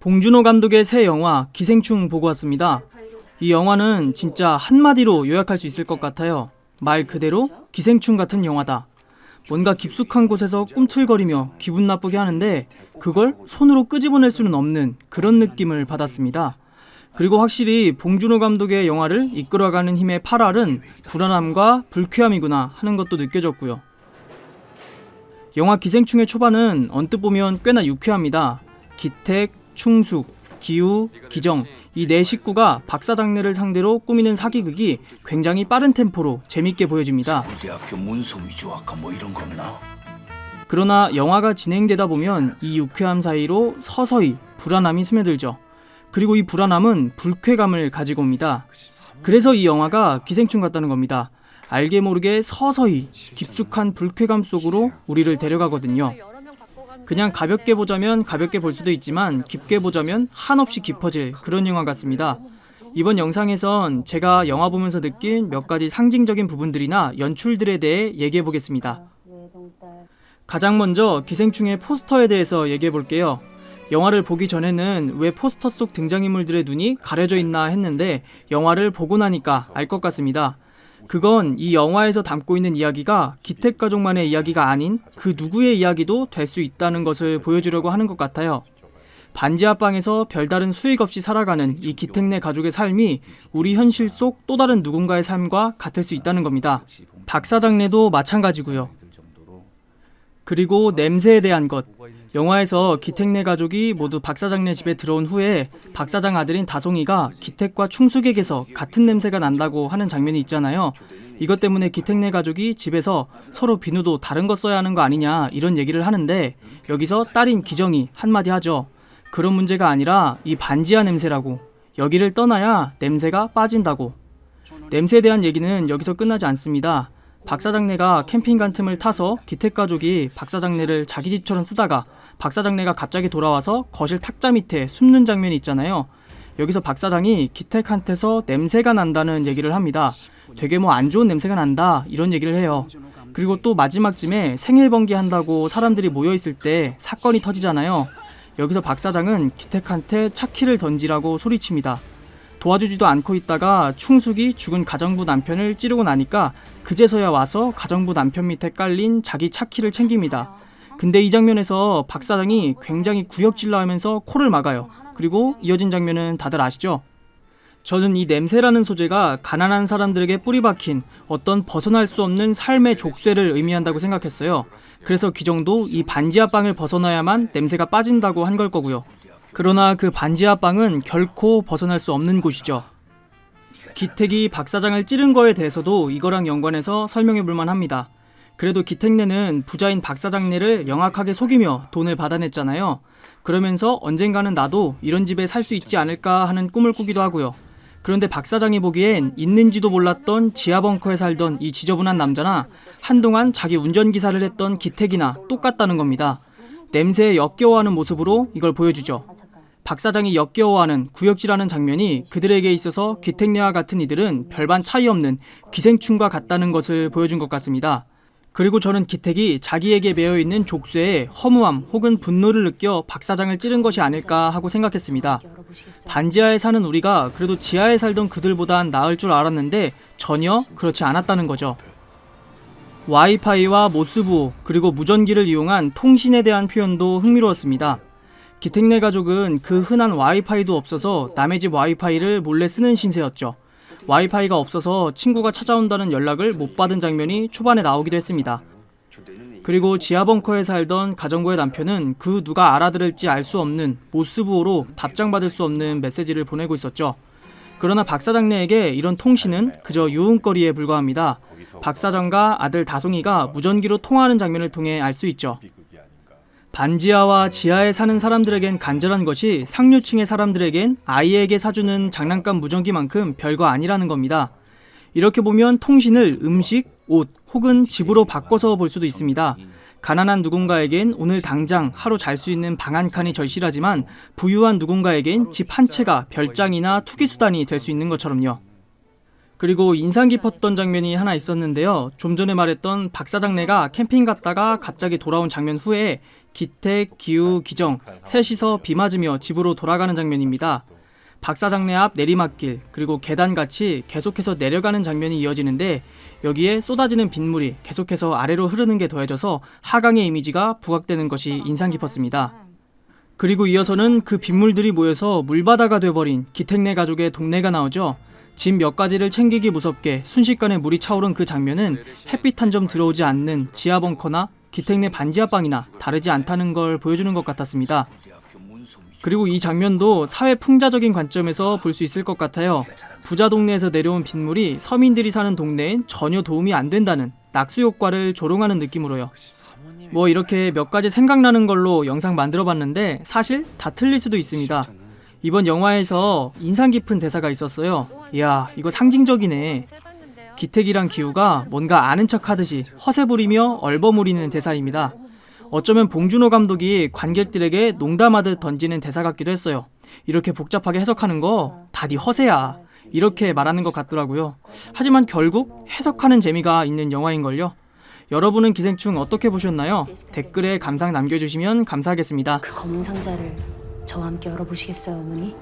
봉준호 감독의 새 영화 기생충 보고 왔습니다. 이 영화는 진짜 한마디로 요약할 수 있을 것 같아요. 말 그대로 기생충 같은 영화다. 뭔가 깊숙한 곳에서 꿈틀거리며 기분 나쁘게 하는데 그걸 손으로 끄집어낼 수는 없는 그런 느낌을 받았습니다. 그리고 확실히 봉준호 감독의 영화를 이끌어가는 힘의 8알은 불안함과 불쾌함이구나 하는 것도 느껴졌고요. 영화 기생충의 초반은 언뜻 보면 꽤나 유쾌합니다. 기택, 충숙, 기우, 기정 이 네 식구가 박사장내를 상대로 꾸미는 사기극이 굉장히 빠른 템포로 재밌게 보여집니다. 대학교 문서위주학과 뭐 이런 거나. 그러나 영화가 진행되다 보면 이 유쾌함 사이로 서서히 불안함이 스며들죠. 그리고 이 불안함은 불쾌감을 가지고 옵니다. 그래서 이 영화가 기생충 같다는 겁니다. 알게 모르게 서서히 깊숙한 불쾌감 속으로 우리를 데려가거든요. 그냥 가볍게 보자면 가볍게 볼 수도 있지만 깊게 보자면 한없이 깊어질 그런 영화 같습니다. 이번 영상에선 제가 영화 보면서 느낀 몇 가지 상징적인 부분들이나 연출들에 대해 얘기해 보겠습니다. 가장 먼저 기생충의 포스터에 대해서 얘기해 볼게요. 영화를 보기 전에는 왜 포스터 속 등장인물들의 눈이 가려져 있나 했는데 영화를 보고 나니까 알 것 같습니다. 그건 이 영화에서 담고 있는 이야기가 기택 가족만의 이야기가 아닌 그 누구의 이야기도 될 수 있다는 것을 보여주려고 하는 것 같아요. 반지하방에서 별다른 수익 없이 살아가는 이 기택네 가족의 삶이 우리 현실 속 또 다른 누군가의 삶과 같을 수 있다는 겁니다. 박사장네도 마찬가지고요. 그리고 냄새에 대한 것. 영화에서 기택네 가족이 모두 박사장네 집에 들어온 후에 박사장 아들인 다송이가 기택과 충숙에게서 같은 냄새가 난다고 하는 장면이 있잖아요. 이것 때문에 기택네 가족이 집에서 서로 비누도 다른 거 써야 하는 거 아니냐 이런 얘기를 하는데 여기서 딸인 기정이 한마디 하죠. 그런 문제가 아니라 이 반지하 냄새라고. 여기를 떠나야 냄새가 빠진다고. 냄새에 대한 얘기는 여기서 끝나지 않습니다. 박사장네가 캠핑 간 틈을 타서 기택 가족이 박사장네를 자기 집처럼 쓰다가 박사장네가 갑자기 돌아와서 거실 탁자 밑에 숨는 장면이 있잖아요. 여기서 박사장이 기택한테서 냄새가 난다는 얘기를 합니다. 되게 뭐 안 좋은 냄새가 난다 이런 얘기를 해요. 그리고 또 마지막쯤에 생일 번기 한다고 사람들이 모여있을 때 사건이 터지잖아요. 여기서 박사장은 기택한테 차키를 던지라고 소리칩니다. 도와주지도 않고 있다가 충숙이 죽은 가정부 남편을 찌르고 나니까 그제서야 와서 가정부 남편 밑에 깔린 자기 차키를 챙깁니다. 근데 이 장면에서 박사장이 굉장히 구역질러 하면서 코를 막아요. 그리고 이어진 장면은 다들 아시죠? 저는 이 냄새라는 소재가 가난한 사람들에게 뿌리박힌 어떤 벗어날 수 없는 삶의 족쇄를 의미한다고 생각했어요. 그래서 기정도 이 반지하방을 벗어나야만 냄새가 빠진다고 한 걸 거고요. 그러나 그 반지하방은 결코 벗어날 수 없는 곳이죠. 기택이 박사장을 찌른 거에 대해서도 이거랑 연관해서 설명해 볼 만합니다. 그래도 기택네는 부자인 박사장네를 영악하게 속이며 돈을 받아냈잖아요. 그러면서 언젠가는 나도 이런 집에 살 수 있지 않을까 하는 꿈을 꾸기도 하고요. 그런데 박사장이 보기엔 있는지도 몰랐던 지하벙커에 살던 이 지저분한 남자나 한동안 자기 운전기사를 했던 기택이나 똑같다는 겁니다. 냄새에 역겨워하는 모습으로 이걸 보여주죠. 박사장이 역겨워하는 구역질하는 장면이 그들에게 있어서 기택네와 같은 이들은 별반 차이 없는 기생충과 같다는 것을 보여준 것 같습니다. 그리고 저는 기택이 자기에게 매여있는 족쇄에 허무함 혹은 분노를 느껴 박사장을 찌른 것이 아닐까 하고 생각했습니다. 반지하에 사는 우리가 그래도 지하에 살던 그들보단 나을 줄 알았는데 전혀 그렇지 않았다는 거죠. 와이파이와 모스부호 그리고 무전기를 이용한 통신에 대한 표현도 흥미로웠습니다. 기택네 가족은 그 흔한 와이파이도 없어서 남의 집 와이파이를 몰래 쓰는 신세였죠. 와이파이가 없어서 친구가 찾아온다는 연락을 못 받은 장면이 초반에 나오기도 했습니다. 그리고 지하벙커에 살던 가정부의 남편은 그 누가 알아들을지 알 수 없는 모스부호로 답장받을 수 없는 메시지를 보내고 있었죠. 그러나 박사장네에게 이런 통신은 그저 유흥거리에 불과합니다. 박사장과 아들 다송이가 무전기로 통화하는 장면을 통해 알 수 있죠. 반지하와 지하에 사는 사람들에겐 간절한 것이 상류층의 사람들에겐 아이에게 사주는 장난감 무전기만큼 별거 아니라는 겁니다. 이렇게 보면 통신을 음식, 옷 혹은 집으로 바꿔서 볼 수도 있습니다. 가난한 누군가에겐 오늘 당장 하루 잘 수 있는 방 한 칸이 절실하지만 부유한 누군가에겐 집 한 채가 별장이나 투기수단이 될 수 있는 것처럼요. 그리고 인상 깊었던 장면이 하나 있었는데요. 좀 전에 말했던 박사장네가 캠핑 갔다가 갑자기 돌아온 장면 후에 기택, 기우, 기정 셋이서 비 맞으며 집으로 돌아가는 장면입니다. 박사장네 앞 내리막길 그리고 계단같이 계속해서 내려가는 장면이 이어지는데 여기에 쏟아지는 빗물이 계속해서 아래로 흐르는 게 더해져서 하강의 이미지가 부각되는 것이 인상 깊었습니다. 그리고 이어서는 그 빗물들이 모여서 물바다가 돼버린 기택네 가족의 동네가 나오죠. 집 몇 가지를 챙기기 무섭게 순식간에 물이 차오른 그 장면은 햇빛 한 점 들어오지 않는 지하 벙커나 기택네 반지하방이나 다르지 않다는 걸 보여주는 것 같았습니다. 그리고 이 장면도 사회 풍자적인 관점에서 볼 수 있을 것 같아요. 부자 동네에서 내려온 빗물이 서민들이 사는 동네엔 전혀 도움이 안 된다는 낙수 효과를 조롱하는 느낌으로요. 뭐 이렇게 몇 가지 생각나는 걸로 영상 만들어봤는데 사실 다 틀릴 수도 있습니다. 이번 영화에서 인상 깊은 대사가 있었어요. 이야, 이거 상징적이네. 기택이랑 기우가 뭔가 아는 척 하듯이 허세 부리며 얼버무리는 대사입니다. 어쩌면 봉준호 감독이 관객들에게 농담하듯 던지는 대사 같기도 했어요. 이렇게 복잡하게 해석하는 거 다 네 허세야. 이렇게 말하는 것 같더라고요. 하지만 결국 해석하는 재미가 있는 영화인걸요. 여러분은 기생충 어떻게 보셨나요? 댓글에 감상 남겨주시면 감사하겠습니다. 그 검은 상자를 저와 함께 열어보시겠어요, 어머니?